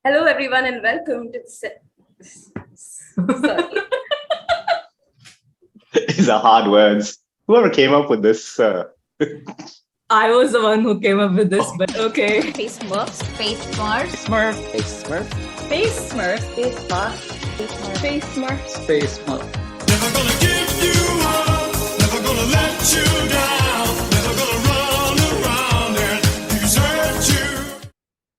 Hello, everyone, and welcome to sorry. These are hard words. Whoever came up with this, I was the one who came up with this, but okay. Space Smurfs, Space Smurfs, Smurf. Space Smurf. Space Smurf. Space Smurfs, Space Smurf. Space Smurf. Never gonna give you up, never gonna let you down, never gonna run around and desert you.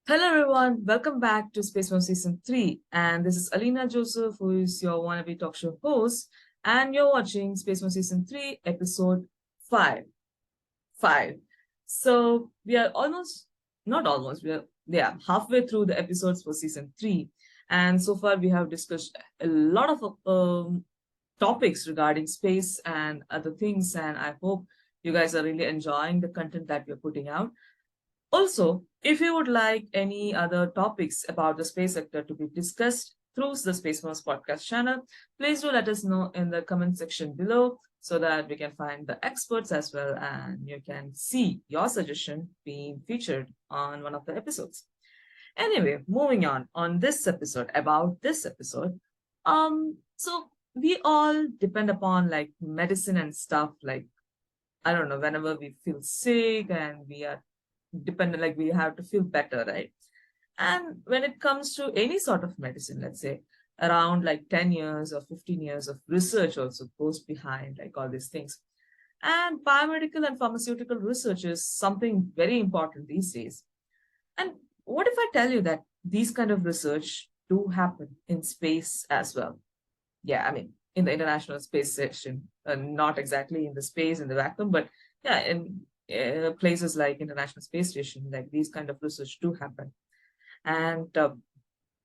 Hello, everyone. Welcome back to Space Smurfs Season 3. And this is Aleena Joseph, who is your wannabe talk show host. And you're watching Space Smurfs Season 3, Episode 5. 5. So we are halfway through the episodes for Season 3. And so far, we have discussed a lot of topics regarding space and other things. And I hope you guys are really enjoying the content that we're putting out. Also, if you would like any other topics about the space sector to be discussed through the Space Smurfs podcast channel, please do let us know in the comment section below so that we can find the experts as well and you can see your suggestion being featured on one of the episodes. Anyway, moving on this episode, so we all depend upon like medicine and stuff, like I don't know, whenever we feel sick and we are dependent, like we have to feel better, right? And when it comes to any sort of medicine, let's say around like 10 years or 15 years of research also goes behind like all these things. And biomedical and pharmaceutical research is something very important these days. And what if I tell you that these kind of research do happen in space as well? Yeah, I mean, in the International Space Station, not exactly in the space, in the vacuum, but yeah, in places like International Space Station, like these kind of research do happen. And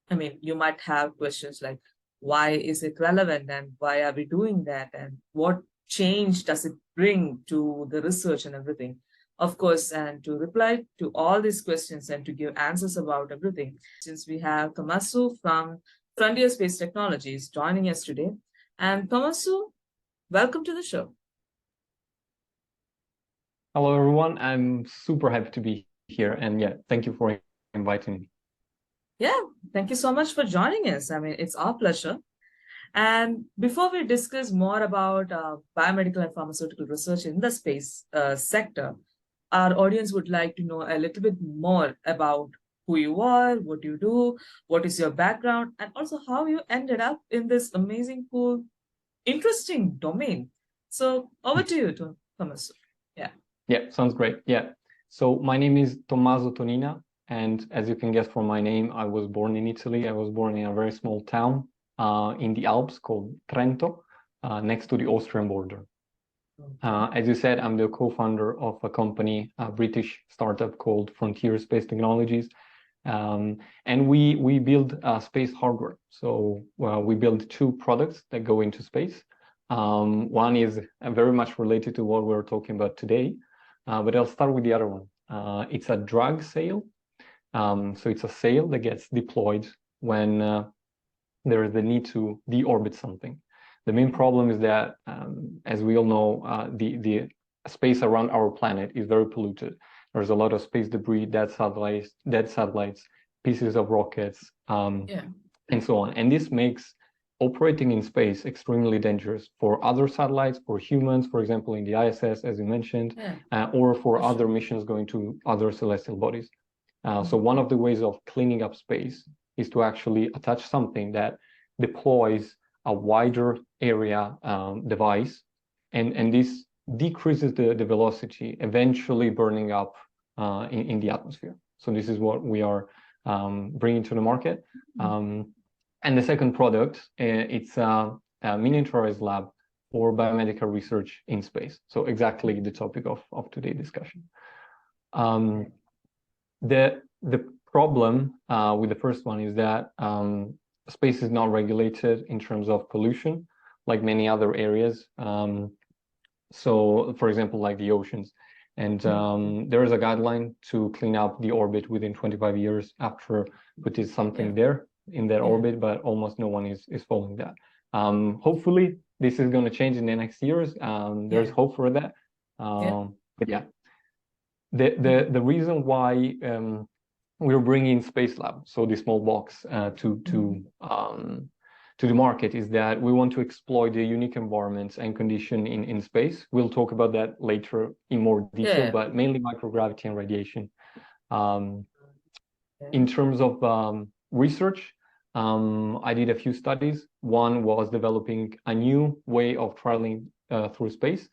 I mean, you might have questions like, why is it relevant and why are we doing that? And what change does it bring to the research and everything? Of course, and to reply to all these questions and to give answers about everything, since we have Tommaso from Frontier Space Technologies joining us today. And Tommaso, welcome to the show. Hello, everyone. I'm super happy to be here. And yeah, thank you for inviting me. Yeah, thank you so much for joining us. I mean, it's our pleasure. And before we discuss more about biomedical and pharmaceutical research in the space sector, our audience would like to know a little bit more about who you are, what you do, what is your background, and also how you ended up in this amazing, cool, interesting domain. So over to you, Thomas. Yeah. Yeah, sounds great. Yeah. So my name is Tommaso Tonina. And as you can guess from my name, I was born in Italy. I was born in a very small town in the Alps called Trento, next to the Austrian border. As you said, I'm the co-founder of a company, a British startup called Frontier Space Technologies. And we build space hardware. So we build two products that go into space. One is very much related to what we're talking about today, but I'll start with the other one. It's a drug sail. So it's a sail that gets deployed when there is the need to deorbit something. The main problem is that, as we all know, the space around our planet is very polluted. There's a lot of space debris, dead satellites, pieces of rockets, and so on. And this makes operating in space extremely dangerous for other satellites, for humans, for example, in the ISS, as you mentioned, or for other missions going to other celestial bodies. So one of the ways of cleaning up space is to actually attach something that deploys a wider area device, and this decreases the velocity, eventually burning up in the atmosphere. So this is what we are bringing to the market. And the second product, it's a miniaturized lab for biomedical research in space. So exactly the topic of today's discussion. The problem with the first one is that space is not regulated in terms of pollution, like many other areas. So, for example, like the oceans. And there is a guideline to clean up the orbit within 25 years after putting something there in that orbit, but almost no one is following that. Hopefully, this is going to change in the next years. There's hope for that. But yeah, the reason why we're bringing Space Lab, so the small box, to the market, is that we want to exploit the unique environments and condition in space. We'll talk about that later in more detail, Yeah. but mainly microgravity and radiation. In Okay. terms of research, I did a few studies. One was developing a new way of traveling through space.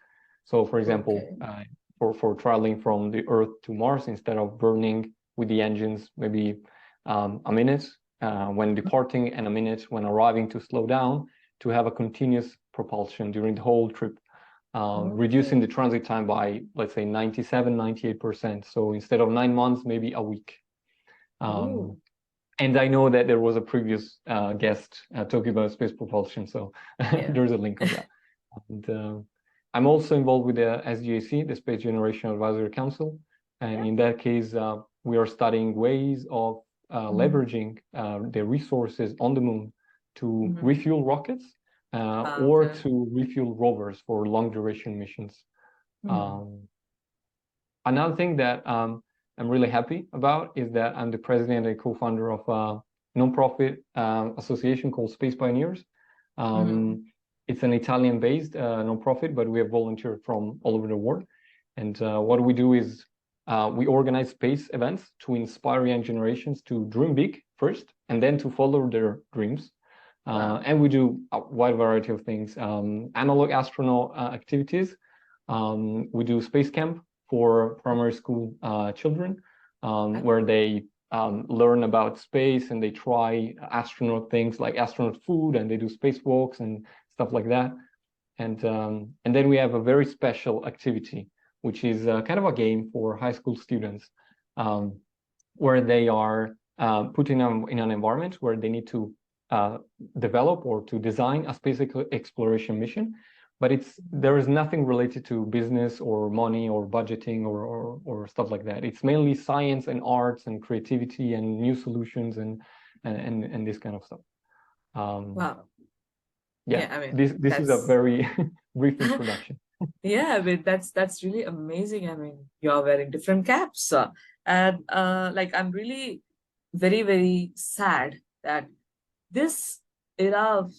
So, for example, for traveling from the Earth to Mars, instead of burning with the engines maybe a minute when departing and a minute when arriving to slow down, to have a continuous propulsion during the whole trip, reducing the transit time by, let's say, 97, 98%. So instead of 9 months, maybe a week. And I know that there was a previous guest talking about space propulsion, so there's a link of that. And I'm also involved with the SGAC, the Space Generation Advisory Council. And in that case, we are studying ways of leveraging the resources on the moon to refuel rockets or to refuel rovers for long duration missions. Another thing that I'm really happy about is that I'm the president and co-founder of a nonprofit association called Space Pioneers. It's an Italian-based nonprofit, but we have volunteers from all over the world. And what we do is we organize space events to inspire young generations to dream big first, and then to follow their dreams. And we do a wide variety of things. Analog astronaut activities. We do space camp for primary school children, where they learn about space and they try astronaut things like astronaut food, and they do spacewalks and stuff like that. And then we have a very special activity, which is kind of a game for high school students, where they are put in an environment where they need to develop or to design a space exploration mission. But there is nothing related to business or money or budgeting or stuff like that. It's mainly science and arts and creativity and new solutions and this kind of stuff. Wow. Yeah, I mean, this is a very brief introduction. Yeah, I mean, that's really amazing. I mean, you're wearing different caps, and like I'm really very, very sad that this era of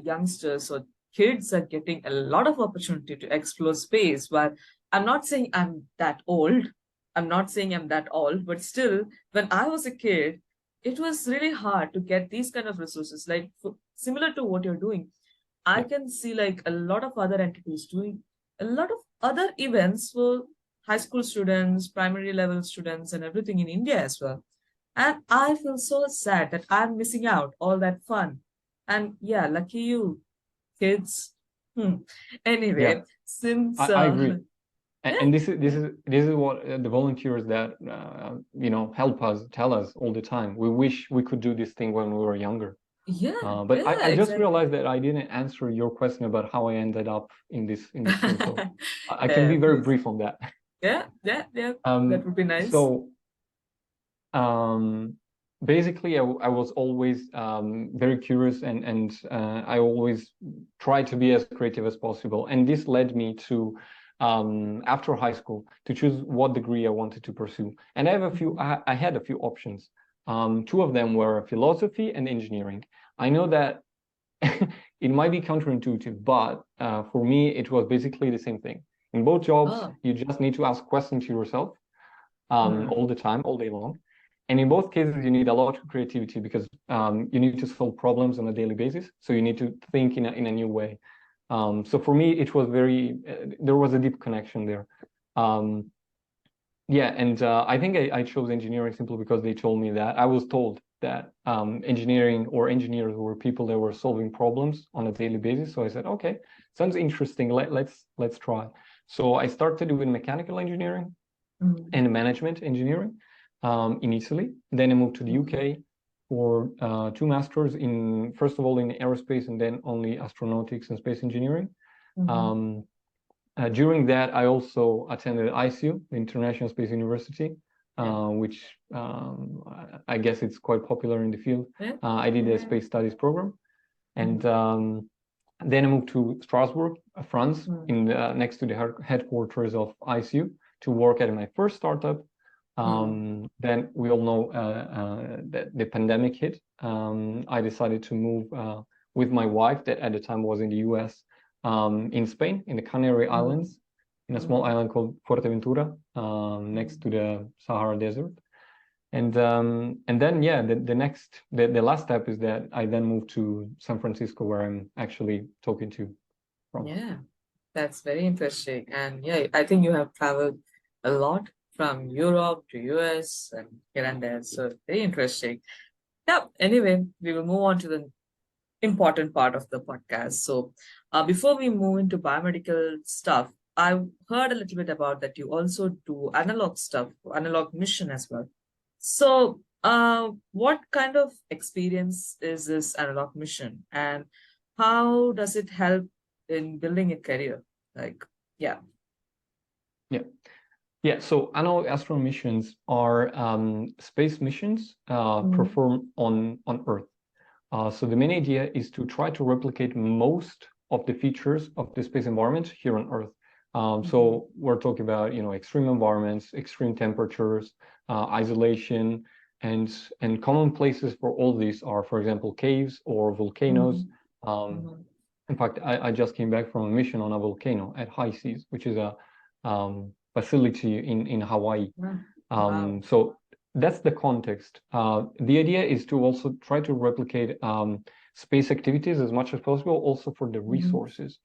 youngsters or kids are getting a lot of opportunity to explore space. But I'm not saying I'm that old. I'm not saying I'm that old, but still, when I was a kid, it was really hard to get these kind of resources, like similar to what you're doing. I can see like a lot of other entities doing a lot of other events for high school students, primary level students, and everything in India as well. And I feel so sad that I'm missing out all that fun. And yeah, lucky you, kids. Anyway, since I agree. yeah. And this is what the volunteers that help us tell us all the time. We wish we could do this thing when we were younger. But I just realized that I didn't answer your question about how I ended up in this thing. So I can be very brief on that. Yeah. That would be nice. So basically, I was always very curious, and I always tried to be as creative as possible. And this led me to, after high school, to choose what degree I wanted to pursue. And I had a few options. Two of them were philosophy and engineering. I know that it might be counterintuitive, but for me, it was basically the same thing. In both jobs, you just need to ask questions to yourself all the time, all day long. And in both cases, you need a lot of creativity because you need to solve problems on a daily basis. So you need to think in a new way. So for me, it was there was a deep connection there. Yeah, and I think I chose engineering simply because they told me that. I was told that engineering or engineers were people that were solving problems on a daily basis. So I said, okay, sounds interesting. Let's try. So I started with mechanical engineering and management engineering in Italy. Then I moved to the UK for 2 masters in, first of all, in aerospace and then only astronautics and space engineering. During that, I also attended ICU, the International Space University, which I guess it's quite popular in the field. I did a space studies program. And then I moved to Strasbourg, France, next to the headquarters of ICU to work at my first startup. Then we all know that the pandemic hit. I decided to move with my wife, that at the time was in the US, in Spain, in the Canary Islands, in a small island called Fuerteventura, next to the Sahara Desert. And then yeah, the last step is that I then moved to San Francisco, where I'm actually talking to from. Yeah, that's very interesting. And yeah, I think you have traveled a lot from Europe to US and here and there. So very interesting. Yeah, anyway, we will move on to the important part of the podcast. So before we move into biomedical stuff, I heard a little bit about that you also do analog stuff, analog mission as well. So what kind of experience is this analog mission, and how does it help in building a career? Like, yeah. Yeah, so analog astronaut missions are space missions performed on Earth. So the main idea is to try to replicate most of the features of the space environment here on Earth. So we're talking about, extreme environments, extreme temperatures, isolation, and common places for all these are, for example, caves or volcanoes. In fact, I just came back from a mission on a volcano at high seas, which is a facility in Hawaii. Wow. So that's the context. The idea is to also try to replicate space activities as much as possible, also for the resources.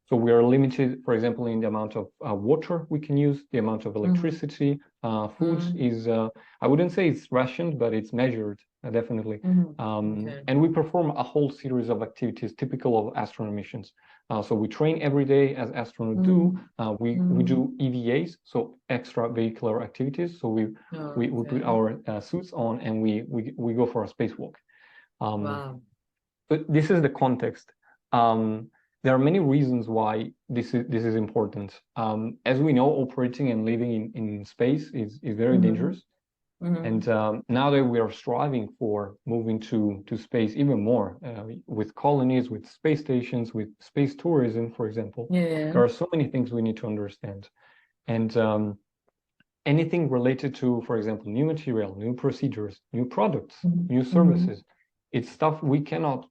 So we are limited, for example, in the amount of water we can use, the amount of electricity. Food is, I wouldn't say it's rationed, but it's measured, definitely. And we perform a whole series of activities typical of astronaut missions. So we train every day as astronauts do. We do EVAs, so extravehicular activities. So we put our suits on and we go for a spacewalk. Wow. But this is the context. There are many reasons why this is important. As we know, operating and living in space is very dangerous. And now that we are striving for moving to space even more, with colonies, with space stations, with space tourism, for example, there are so many things we need to understand. And anything related to, for example, new material, new procedures, new products, new services, it's stuff we cannot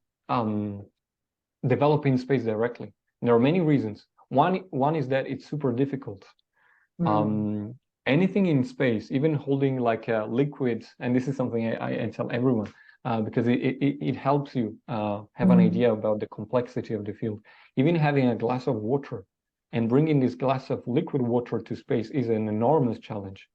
develop in space directly. And there are many reasons. One is that it's super difficult. Anything in space, even holding like a liquid, and this is something I tell everyone, because it helps you have an idea about the complexity of the field. Even having a glass of water and bringing this glass of liquid water to space is an enormous challenge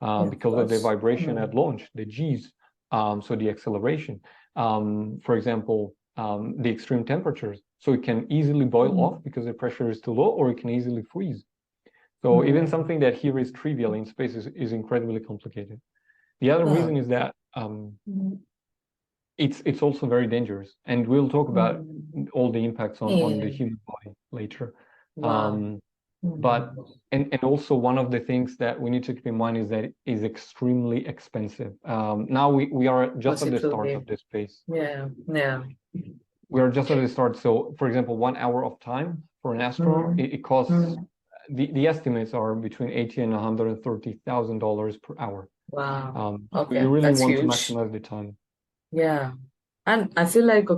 because of the vibration at launch, the G's, so the acceleration. For example, the extreme temperatures. So it can easily boil off because the pressure is too low, or it can easily freeze. So even something that here is trivial in space is incredibly complicated. The other reason is that it's also very dangerous, and we'll talk about all the impacts on the human body later. But and also one of the things that we need to keep in mind is that it is extremely expensive. Now we are just at the start of this space. We are just at the start. So, for example, 1 hour of time for an astronaut, it costs. The estimates are between $80,000 and $130,000 per hour. Wow. We really want to maximize the time. Yeah. And I feel like,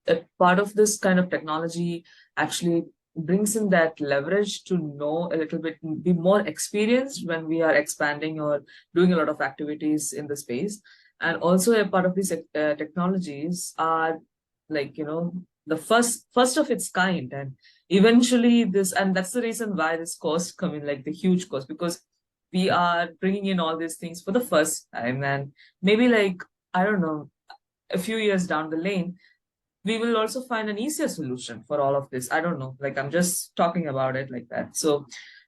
that part of this kind of technology actually brings in that leverage to know a little bit, be more experienced when we are expanding or doing a lot of activities in the space. And also a part of these technologies are like, the first of its kind. And eventually and that's the reason why this cost come in, like the huge cost, because we are bringing in all these things for the first time. And maybe like, I don't know, a few years down the lane, we will also find an easier solution for all of this. I don't know, like I'm just talking about it like that. So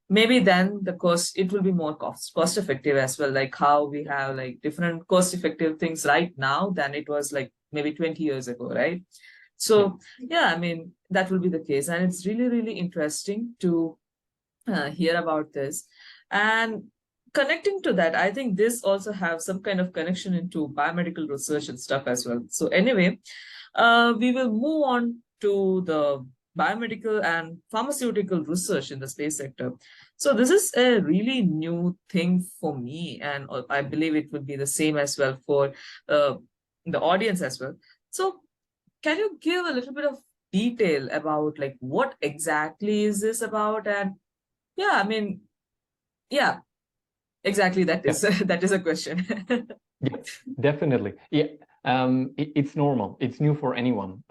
maybe then the cost, it will be more cost effective as well, like how we have like different cost effective things right now than it was like maybe 20 years ago, right? So yeah, I mean, that will be the case. And it's really, really interesting to hear about this. And connecting to that, I think this also have some kind of connection into biomedical research and stuff as well. So anyway, we will move on to the biomedical and pharmaceutical research in the space sector. So this is a really new thing for me, and I believe it would be the same as well for the audience as well. So can you give a little bit of detail about like what exactly is this about? And yeah, I mean, yeah, exactly. That is that is a question. Yeah, definitely. Yeah, it's normal. It's new for anyone.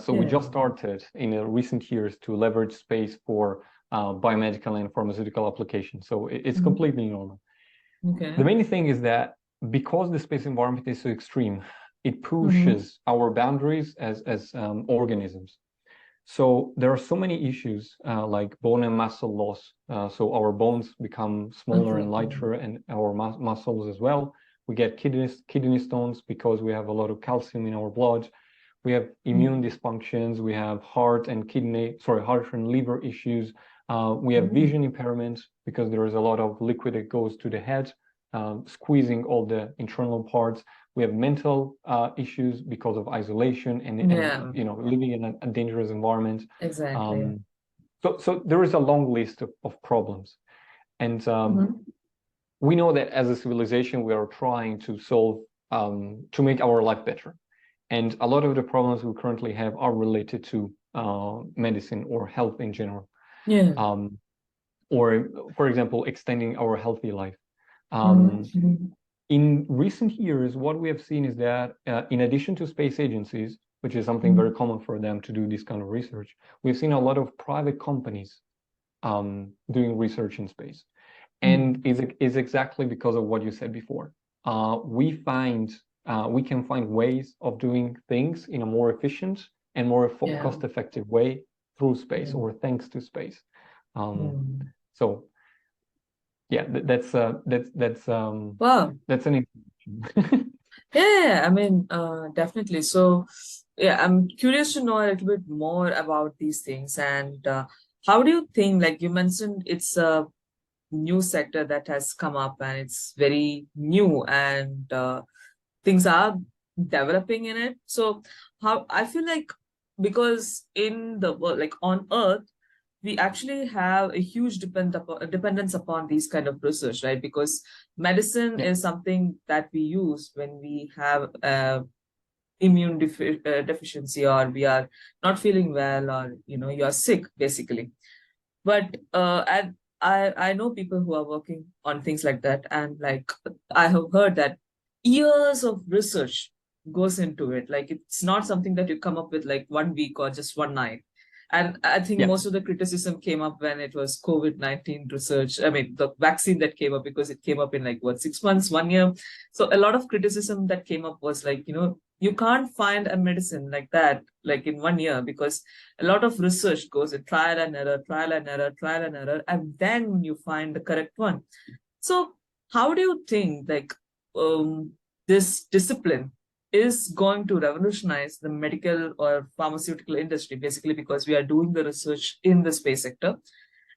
So we just started in recent years to leverage space for biomedical and pharmaceutical applications. So it's completely normal. Okay. The main thing is that because the space environment is so extreme, it pushes our boundaries as organisms. So there are so many issues like bone and muscle loss. So our bones become smaller and lighter, and our muscles as well. We get kidney stones because we have a lot of calcium in our blood. We have immune dysfunctions. We have heart and liver issues. We have vision impairment because there is a lot of liquid that goes to the head, squeezing all the internal parts. We have mental issues because of isolation and you know, living in a dangerous environment. Exactly. So there is a long list of problems, and we know that as a civilization we are trying to solve to make our life better, and a lot of the problems we currently have are related to medicine or health in general. Or for example, extending our healthy life. In recent years, what we have seen is that in addition to space agencies, which is something very common for them to do this kind of research, we've seen a lot of private companies doing research in space. And it's exactly because of what you said before. We can find ways of doing things in a more efficient and more cost-effective way through space or thanks to space. So yeah, that's Wow. that's an information. Yeah, I mean, definitely. So, yeah, I'm curious to know a little bit more about these things. And how do you think, like you mentioned, it's a new sector that has come up and it's very new, and things are developing in it. So, how I feel like, because in the world, like on Earth, we actually have a huge dependence upon these kind of research, right? Because medicine is something that we use when we have immune deficiency, or we are not feeling well, or you are sick basically. But and I know people who are working on things like that, and like I have heard that years of research goes into it. Like it's not something that you come up with like 1 week or just one night. And I think most of the criticism came up when it was COVID-19 research. I mean, the vaccine that came up, because it came up in like what, 6 months, 1 year. So a lot of criticism that came up was like, you can't find a medicine like that, like in 1 year, because a lot of research goes in trial and error, trial and error, trial and error, and then you find the correct one. So how do you think like this discipline is going to revolutionize the medical or pharmaceutical industry, basically because we are doing the research in the space sector?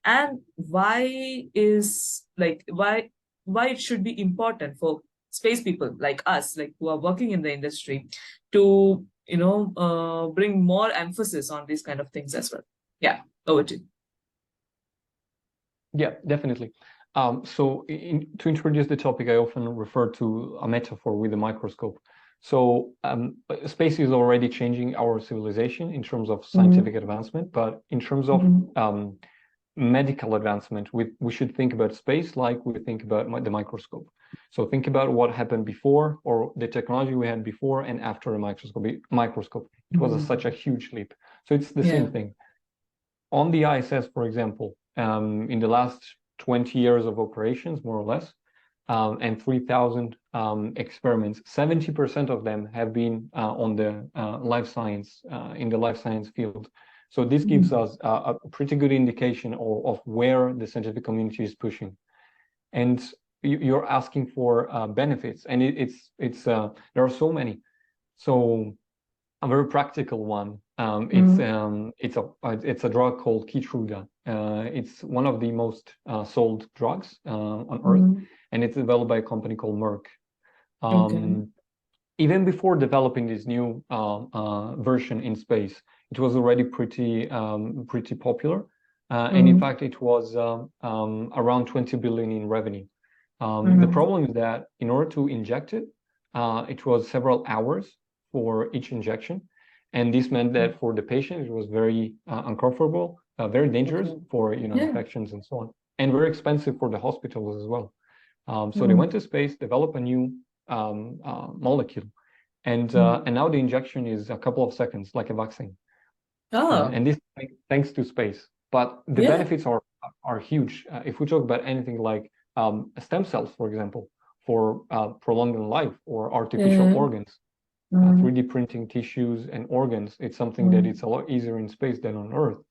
And why it should be important for space people like us, like who are working in the industry, to bring more emphasis on these kind of things as well? Yeah, over to you. Yeah, definitely. So to introduce the topic, I often refer to a metaphor with a microscope. So space is already changing our civilization in terms of scientific advancement, but in terms of medical advancement, we should think about space like we think about the microscope. So think about what happened before, or the technology we had before and after a microscope. It was such a huge leap. So it's the same thing. On the ISS, for example, in the last 20 years of operations, more or less, and 3,000 experiments, 70% of them have been on the life science, in the life science field. So this gives us a pretty good indication of where the scientific community is pushing. And you're asking for benefits, and there are so many. So a very practical one, it's a drug called Keytruda. It's one of the most sold drugs on Earth, and it's developed by a company called Merck. Even before developing this new version in space, it was already pretty popular. And in fact, it was around 20 billion in revenue. The problem is that in order to inject it, it was several hours for each injection. And this meant that for the patient, it was very uncomfortable, very dangerous for infections and so on, and very expensive for the hospitals as well. So they went to space, developed a new molecule, and now the injection is a couple of seconds, like a vaccine. And this thanks to space. But the benefits are huge. If we talk about anything like stem cells, for example, for prolonging life, or artificial organs, 3D printing tissues and organs, it's something that it's a lot easier in space than on Earth.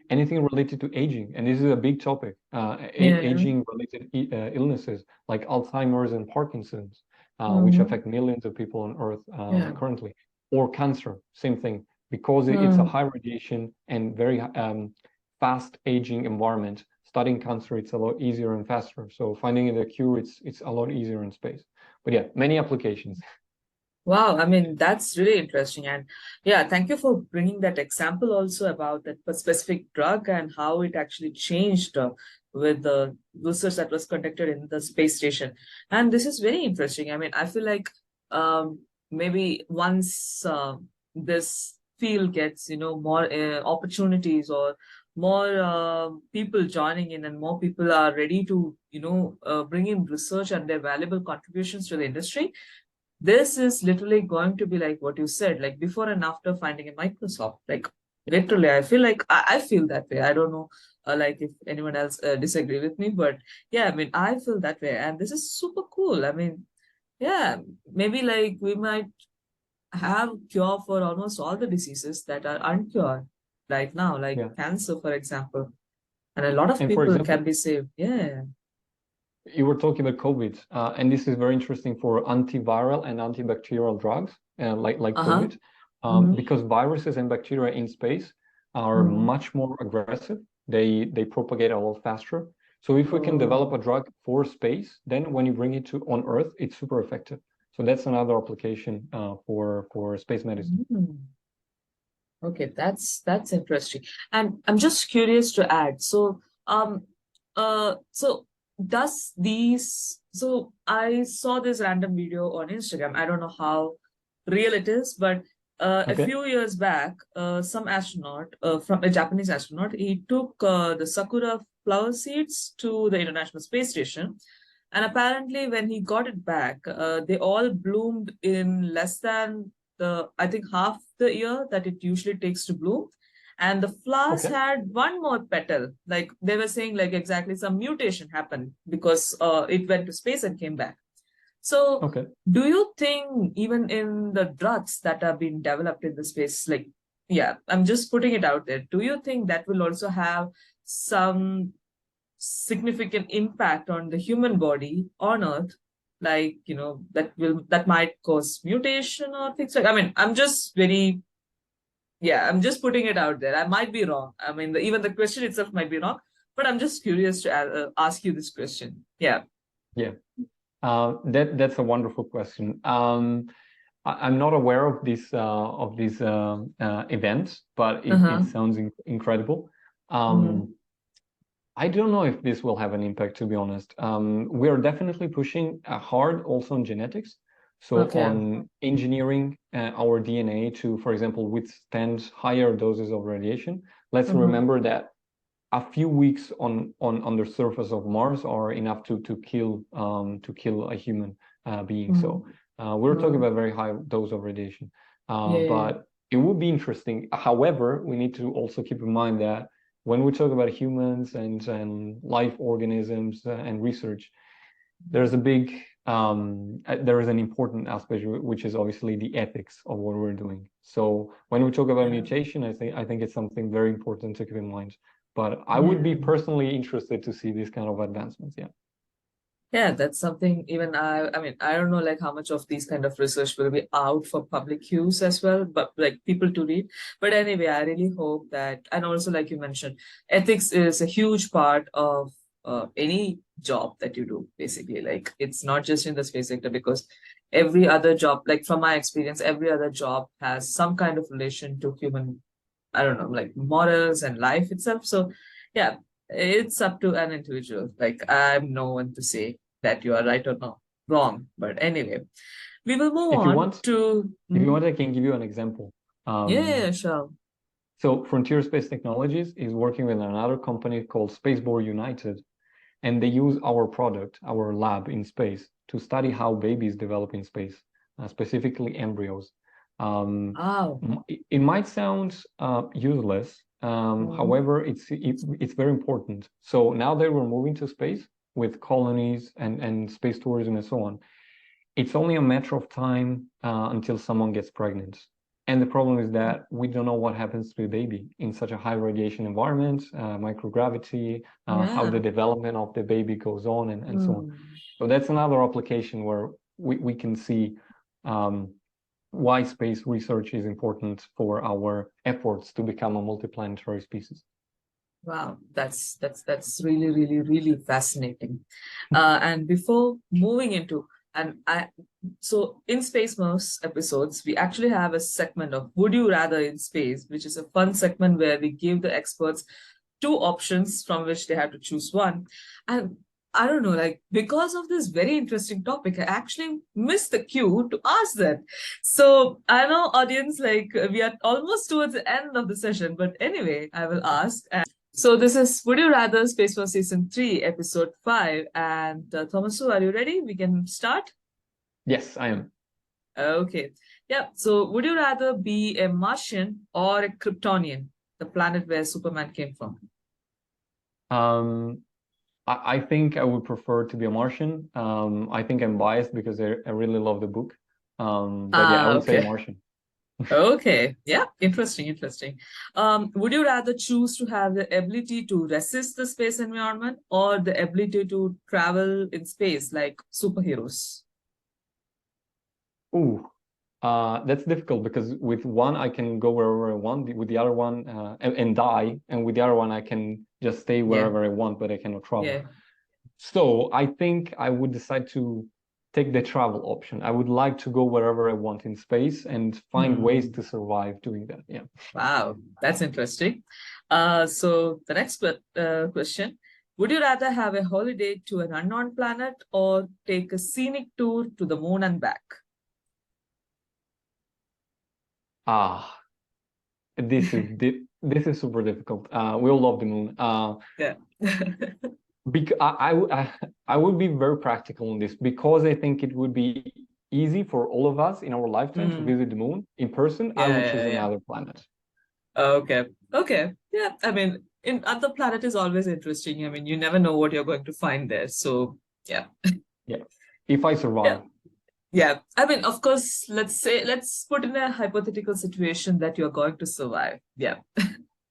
Anything related to aging, and this is a big topic, aging-related illnesses like Alzheimer's and Parkinson's, which affect millions of people on Earth currently, or cancer, same thing, because it's a high radiation and very fast aging environment. Studying cancer, it's a lot easier and faster. So finding a cure, it's a lot easier in space. But yeah, many applications. Wow, I mean, that's really interesting. And yeah, thank you for bringing that example also about that specific drug and how it actually changed with the research that was conducted in the space station. And this is very interesting. I mean, I feel like maybe once this field gets, more opportunities, or more people joining in, and more people are ready to, bring in research and their valuable contributions to the industry, this is literally going to be like what you said, like before and after finding a Microsoft. Like literally, I feel like I feel that way. I don't know, like if anyone else disagree with me, but yeah, I mean, I feel that way, and this is super cool. I mean, yeah, maybe like we might have cure for almost all the diseases that are uncured right now, like cancer, for example, and a lot of And people can be saved. Yeah. You were talking about COVID, and this is very interesting for antiviral and antibacterial drugs, like COVID, because viruses and bacteria in space are much more aggressive. They propagate a lot faster. So if we can develop a drug for space, then when you bring it to on Earth, it's super effective. So that's another application for space medicine. Okay, that's interesting. And I'm just curious to add. So so I saw this random video on Instagram. I don't know how real it is, but a few years back, some astronaut, from a Japanese astronaut, he took the sakura flower seeds to the International Space Station. And apparently when he got it back, they all bloomed in less than I think half the year that it usually takes to bloom. And the flowers had one more petal. Like they were saying, like exactly some mutation happened because it went to space and came back. So do you think even in the drugs that are being developed in the space, like, I'm just putting it out there, do you think that will also have some significant impact on the human body on Earth? Like, that might cause mutation or things like, I mean, I'm just putting it out there. I might be wrong. I mean, even the question itself might be wrong, but I'm just curious to ask you this question. Yeah. That's a wonderful question. I'm not aware of these events, but it sounds incredible. I don't know if this will have an impact, to be honest. We are definitely pushing hard also on genetics. So on engineering our DNA to, for example, withstand higher doses of radiation. Let's remember that a few weeks on the surface of Mars are enough to kill a human being. So we're talking about very high dose of radiation. But it would be interesting. However, we need to also keep in mind that when we talk about humans and life organisms and research, there's a big there is an important aspect, which is obviously the ethics of what we're doing. So when we talk about mutation, I think it's something very important to keep in mind. But I would be personally interested to see these kind of advancements. Yeah, that's something even I mean, I don't know like how much of these kind of research will be out for public use as well, but like people to read. But anyway, I really hope that, and also like you mentioned, ethics is a huge part of any job that you do, basically. Like it's not just in the space sector, because every other job, like from my experience, every other job has some kind of relation to human, I don't know, like morals and life itself. So yeah, it's up to an individual. Like I'm no one to say that you are right or not wrong. But anyway, we will move If you on want, to if you want, I can give you an example. yeah, sure. So Frontier Space Technologies is working with another company called Spaceboard United, and they use our product, our lab in space, to study how babies develop in space, specifically embryos. Oh. It might sound useless, however, it's very important. So now that we're moving to space with colonies and space tourism and so on, it's only a matter of time until someone gets pregnant. And the problem is that we don't know what happens to the baby in such a high radiation environment, microgravity, how the development of the baby goes on, and so on. So that's another application where we can see why space research is important for our efforts to become a multiplanetary species. Wow, that's really, really, really fascinating. And before moving into, so in Space Smurfs episodes, we actually have a segment of Would You Rather in Space, which is a fun segment where we give the experts two options from which they have to choose one. And I don't know, like because of this very interesting topic, I actually missed the cue to ask that. So I know, audience, like we are almost towards the end of the session, but anyway, I will ask. So this is Would You Rather Space Force Season 3, Episode 5. And Thomaso, are you ready? We can start? Yes, I am. Okay. Yeah. So would you rather be a Martian or a Kryptonian, the planet where Superman came from? I think I would prefer to be a Martian. I think I'm biased because I really love the book. But yeah, I would say a Martian. Okay. Yeah. Interesting. Would you rather choose to have the ability to resist the space environment or the ability to travel in space like superheroes? Ooh, that's difficult because with one I can go wherever I want. With the other one, and die, and with the other one I can just stay wherever I want, but I cannot travel. Yeah. So I think I would decide to take the travel option. I would like to go wherever I want in space and find ways to survive doing that. Yeah. Wow, that's interesting. So the next question, would you rather have a holiday to an unknown planet or take a scenic tour to the moon and back? This is super difficult. We all love the moon. Yeah. Because I would be very practical on this because I think it would be easy for all of us in our lifetime to visit the moon in person. I would choose another planet. Okay. Yeah. I mean, in other planet is always interesting. I mean, you never know what you're going to find there. So yeah. Yeah. If I survive. Yeah. I mean, of course, let's put in a hypothetical situation that you're going to survive. Yeah.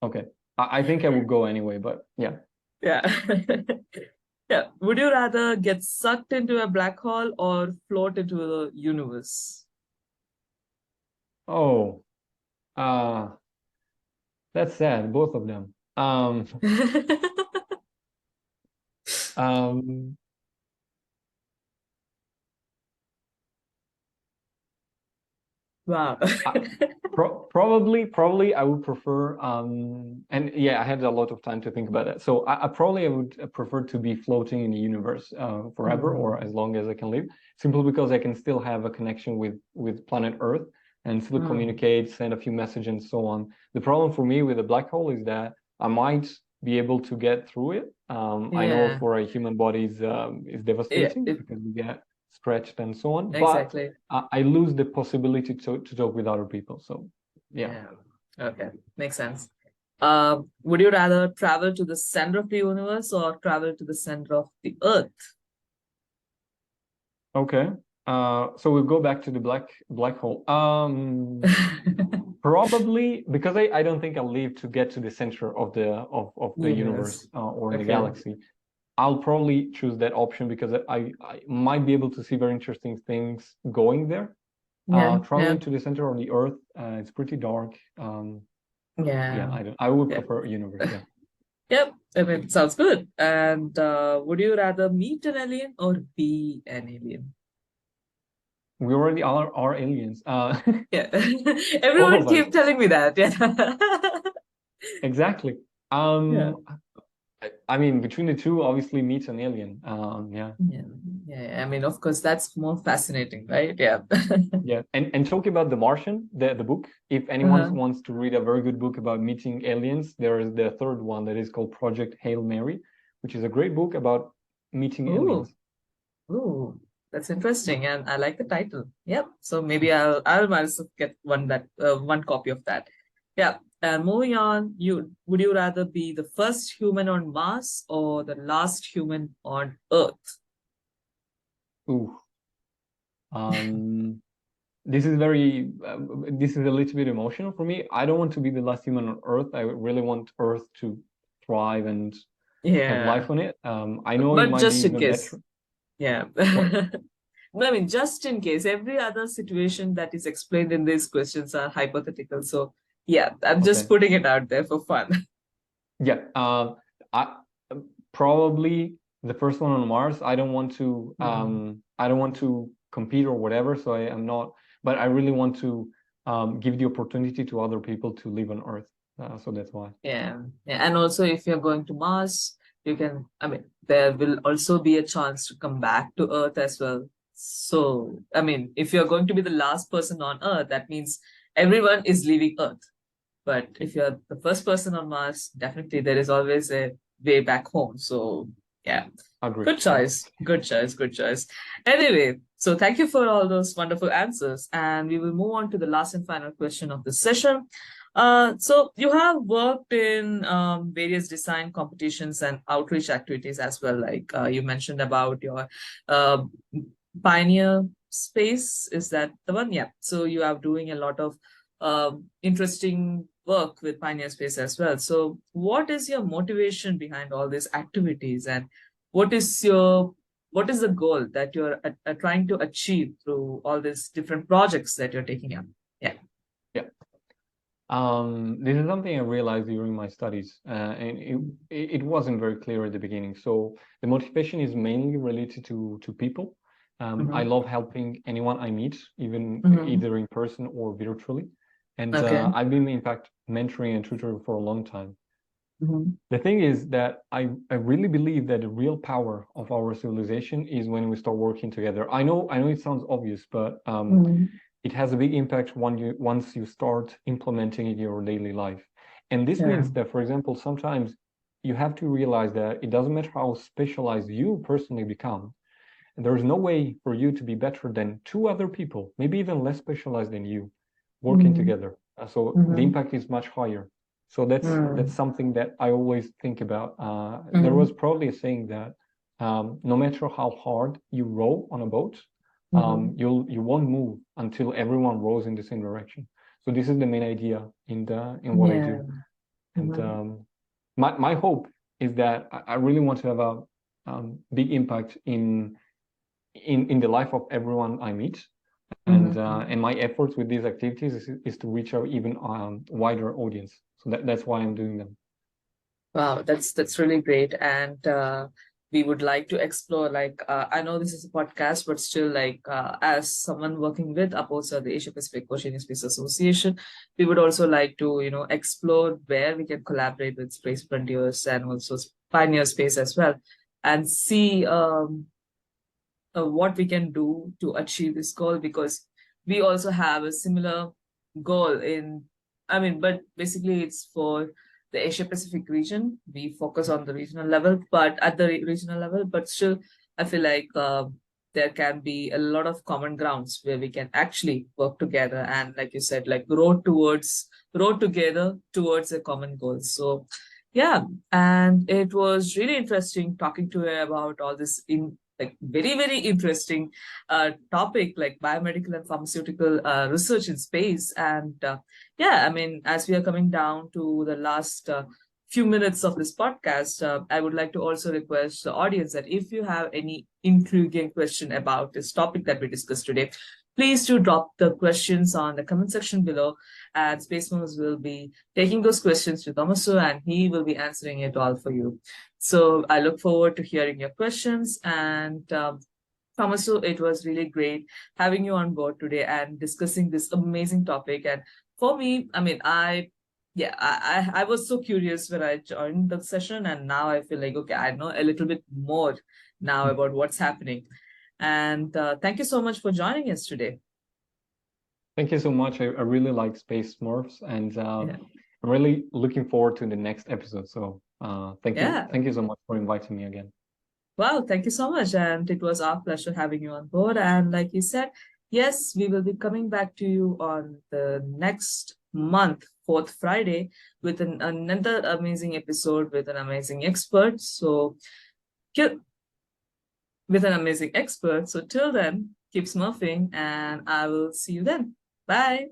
Okay. I think I would go anyway, but yeah. Yeah. Yeah. Would you rather get sucked into a black hole or float into the universe? Oh, that's sad, both of them. Wow. Probably I would prefer and yeah, I had a lot of time to think about that. So I probably would prefer to be floating in the universe forever or as long as I can live, simply because I can still have a connection with planet Earth and still communicate, send a few messages and so on. The problem for me with a black hole is that I might be able to get through it. I know for a human body is devastating because we get stretched and so on. Exactly. But I lose the possibility to talk with other people. So yeah. Okay, makes sense. Would you rather travel to the center of the universe or travel to the center of the Earth? Okay. So we'll go back to the black hole. Probably because I don't think I'll live to get to the center of the universe or the galaxy. I'll probably choose that option because I might be able to see very interesting things going there. Traveling to the center of the Earth, it's pretty dark. I would prefer a universe. Yeah. Yep. I mean, sounds good. And would you rather meet an alien or be an alien? We already are aliens. Yeah. All Everyone of keep us. telling me that. Yeah. Exactly. Yeah. I mean, between the two, obviously meet an alien. Yeah. Yeah. Yeah. I mean, of course, that's more fascinating, right? Yeah. Yeah. And talking about The Martian, the book, if anyone Uh-huh. wants to read a very good book about meeting aliens, there is the third one that is called Project Hail Mary, which is a great book about meeting Ooh. aliens. Ooh. That's interesting, and I like the title. Yep. So maybe I'll myself get one copy of that. Yeah. And moving on, would you rather be the first human on Mars or the last human on Earth? Ooh. Um, this is this is a little bit emotional for me. I don't want to be the last human on Earth. I really want Earth to thrive and have Yeah. life on it. I know it But might be just in even case. better. Yeah. What? I mean, just in case, every other situation that is explained in these questions are hypothetical. So, yeah, I'm just Okay. putting it out there for fun. Yeah. I probably the first one on Mars. I don't want to compete or whatever. So I am not. But I really want to give the opportunity to other people to live on Earth. So that's why. Yeah. Yeah. And also, if you're going to Mars, I mean, there will also be a chance to come back to Earth as well. So, I mean, if you're going to be the last person on Earth, that means everyone is leaving Earth. But if you're the first person on Mars, definitely there is always a way back home. So, yeah, Agree. good Yeah. choice. Good choice. Good choice. Anyway, so thank you for all those wonderful answers. And we will move on to the last and final question of the session. So you have worked in various design competitions and outreach activities as well. Like you mentioned about your uh, Pioneer Space. Is that the one? Yeah. So you are doing a lot of interesting work with Pioneer Space as well. So, what is your motivation behind all these activities, and what is the goal that you're trying to achieve through all these different projects that you're taking up? Yeah. Yeah. This is something I realized during my studies, and it wasn't very clear at the beginning. So the motivation is mainly related to people. I love helping anyone I meet, even either in person or virtually. And Okay. I've been, in fact, mentoring and tutoring for a long time. Mhm. The thing is that I really believe that the real power of our civilization is when we start working together. I know it sounds obvious, but it has a big impact once you start implementing it in your daily life. And this Yeah. means that, for example, sometimes you have to realize that it doesn't matter how specialized you personally become. There's no way for you to be better than two other people, maybe even less specialized than you, working together. So the impact is much higher. So that's something that I always think about. There was probably a saying that no matter how hard you row on a boat, you won't move until everyone rows in the same direction. So this is the main idea in what I do. And my hope is that I really want to have a big impact in the life of everyone I meet. And my efforts with these activities is to reach out even wider audience. So that's why I'm doing them. Wow, that's really great. And we would like to explore, like, I know this is a podcast, but still, like, as someone working with APOSA, the Asia Pacific Oceanic Space Association, we would also like to, explore where we can collaborate with Space Frontiers and also Pioneer Space as well, and see what we can do to achieve this goal, because we also have a similar goal but basically it's for the Asia Pacific region. We focus on the regional level, but at the regional level, but still, I feel like there can be a lot of common grounds where we can actually work together and, like you said, like road together towards a common goal. So, yeah, and it was really interesting talking to her about all this in like very, very interesting topic like biomedical and pharmaceutical research in space. And yeah, I mean, as we are coming down to the last few minutes of this podcast, I would like to also request the audience that if you have any intriguing question about this topic that we discussed today, please do drop the questions on the comment section below, and Space Smurfs will be taking those questions to Tommaso, and he will be answering it all for you. So I look forward to hearing your questions. And Tommaso, it was really great having you on board today and discussing this amazing topic. And for me, I mean, I was so curious when I joined the session, and now I feel like, okay, I know a little bit more now about what's happening. And thank you so much for joining us today. Thank you so much. I really like Space Smurfs, and Yeah. I'm really looking forward to the next episode. So thank you. Yeah. Thank you so much for inviting me again. Wow, thank you so much. And it was our pleasure having you on board. And like you said, yes, we will be coming back to you on the next month, 4th Friday, with another amazing episode with an amazing expert. So, with an amazing expert. So till then, keep smurfing, and I will see you then. Bye.